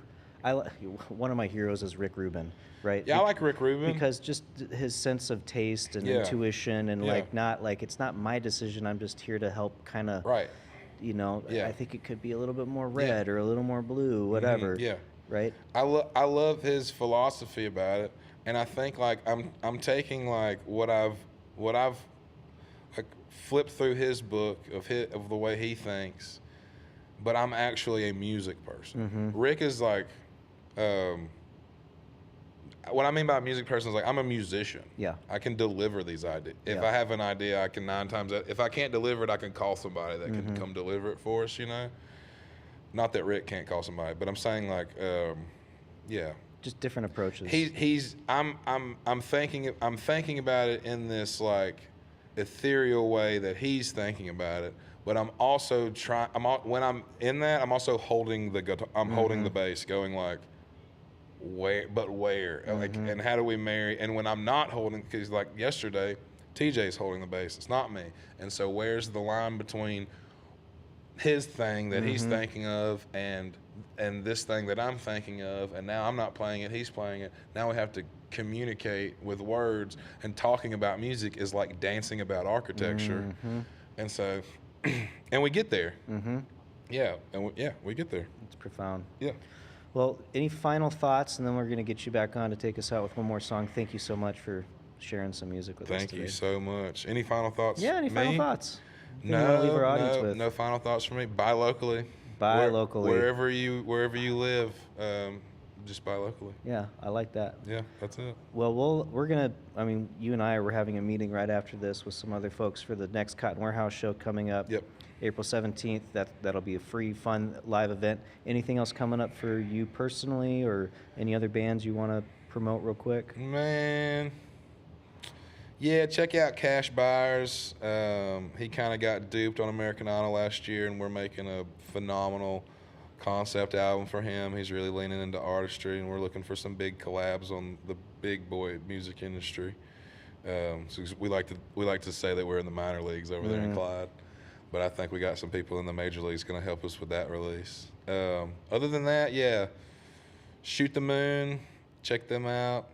Speaker 1: one of my heroes is Rick Rubin, right?
Speaker 2: Yeah, I like Rick Rubin.
Speaker 1: Because just his sense of taste and intuition and it's not my decision. I'm just here to help kind of,
Speaker 2: right.
Speaker 1: I think it could be a little bit more red or a little more blue, whatever.
Speaker 2: Yeah.
Speaker 1: Right?
Speaker 2: I love his philosophy about it. And I think like I'm taking like what I've like flipped through his book of the way he thinks, but I'm actually a music person.
Speaker 1: Mm-hmm.
Speaker 2: Rick is like, what I mean by a music person is like I'm a musician.
Speaker 1: Yeah.
Speaker 2: I can deliver these ideas. If I have an idea, I can 9 times. If I can't deliver it, I can call somebody that can come deliver it for us. Not that Rick can't call somebody, but I'm saying like,
Speaker 1: Just different approaches.
Speaker 2: I'm thinking about it in this like ethereal way that he's thinking about it, but I'm also when I'm in that, I'm also holding the guitar, I'm holding the bass, going like, where, like, and how do we marry? And when I'm not holding, because like yesterday, TJ's holding the bass, it's not me, and so where's the line between his thing that he's thinking of and this thing that I'm thinking of, and now I'm not playing it, he's playing it. Now we have to communicate with words, and talking about music is like dancing about architecture. And so, and we get there. Yeah, and we get there.
Speaker 1: It's profound.
Speaker 2: Yeah.
Speaker 1: Well, any final thoughts, and then we're going to get you back on to take us out with one more song. Thank you so much for sharing some music with us today.
Speaker 2: Thank you so much. Any final thoughts?
Speaker 1: Yeah, any final
Speaker 2: Me?
Speaker 1: thoughts? Anything you wanna leave our audience with?
Speaker 2: No final thoughts from me. Buy locally.
Speaker 1: Buy locally.
Speaker 2: Wherever you live, just buy locally.
Speaker 1: Yeah, I like that.
Speaker 2: Yeah, that's it.
Speaker 1: Well, we're going to, you and I, we're having a meeting right after this with some other folks for the next Cotton Warehouse show coming up.
Speaker 2: Yep.
Speaker 1: April 17th. That'll be a free, fun, live event. Anything else coming up for you personally, or any other bands you want to promote real quick?
Speaker 2: Man. Yeah, check out Cash Buyers. He kind of got duped on American Idol last year, and we're making a phenomenal concept album for him. He's really leaning into artistry, and we're looking for some big collabs on the big boy music industry. So we like to say that we're in the minor leagues over there in Clyde, but I think we got some people in the major leagues going to help us with that release. Other than that, yeah, Shoot the Moon, check them out.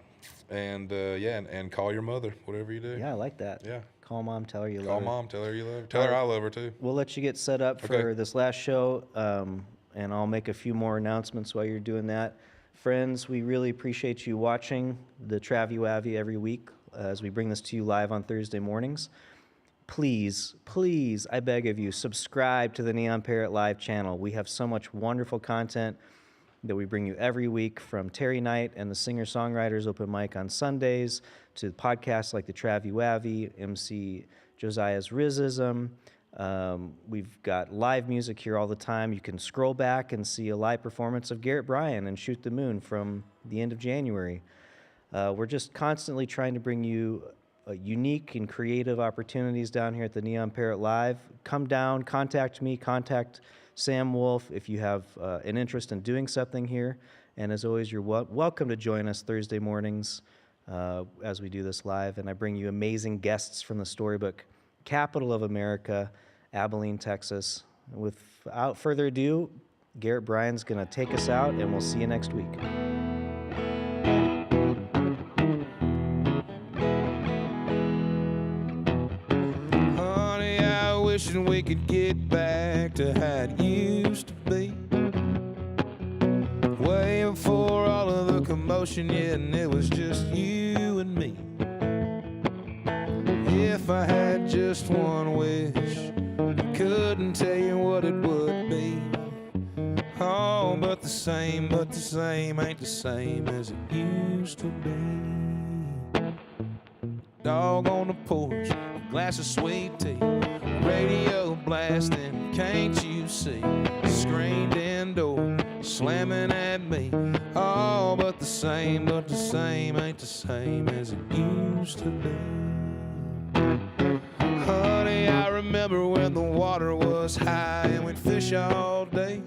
Speaker 2: And and call your mother, whatever you do.
Speaker 1: Yeah, I like that.
Speaker 2: Yeah.
Speaker 1: Call mom, tell her you love her.
Speaker 2: Call mom, tell her you love her. Tell her I love her too.
Speaker 1: We'll let you get set up for this last show, and I'll make a few more announcements while you're doing that. Friends, we really appreciate you watching the Travi Wavi every week as we bring this to you live on Thursday mornings. Please, I beg of you, subscribe to the Neon Parrot Live channel. We have so much wonderful content that we bring you every week, from Terry Knight and the Singer-Songwriters Open Mic on Sundays to podcasts like the Travi Wavi, MC Josiah's Rizism. We've got live music here all the time. You can scroll back and see a live performance of Garrett Bryan and Shoot the Moon from the end of January. We're just constantly trying to bring you unique and creative opportunities down here at the Neon Parrot Live. Come down, contact me, contact Sam Wolf if you have an interest in doing something here. And as always, you're welcome to join us Thursday mornings as we do this live. And I bring you amazing guests from the storybook capital of America, Abilene, Texas. Without further ado, Garrett Bryan's going to take us out, and we'll see you next week.
Speaker 2: Wishing we could get back to how it used to be. Way before all of the commotion, yeah, and it was just you and me. If I had just one wish, I couldn't tell you what it would be. Oh, but the same ain't the same as it used to be. Dog on the porch, glass of sweet tea, radio blasting, can't you see? Screened-in door slamming at me. Oh, but the same ain't the same as it used to be. Honey, I remember when the water was high and we'd fish all day.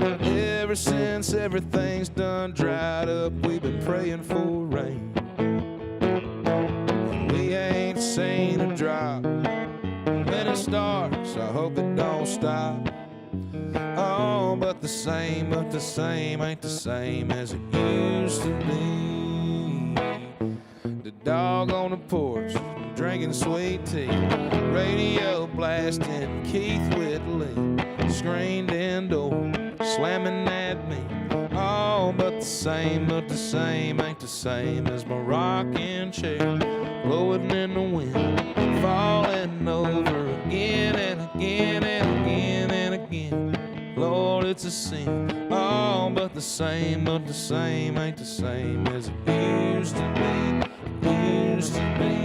Speaker 2: Ever since everything's done dried up, we've been praying for rain. And we ain't seen a drop. When it starts, I hope it don't stop. Oh, but the same ain't the same as it used to be. The dog on the porch, drinking sweet tea, radio blasting Keith Whitley, screened-in door slamming at me. Oh, but the same ain't the same as my rocking chair blowing in the wind, falling over again and again and again and again. Lord, it's a sin. Oh, but the same ain't the same as it used to be. Used to be.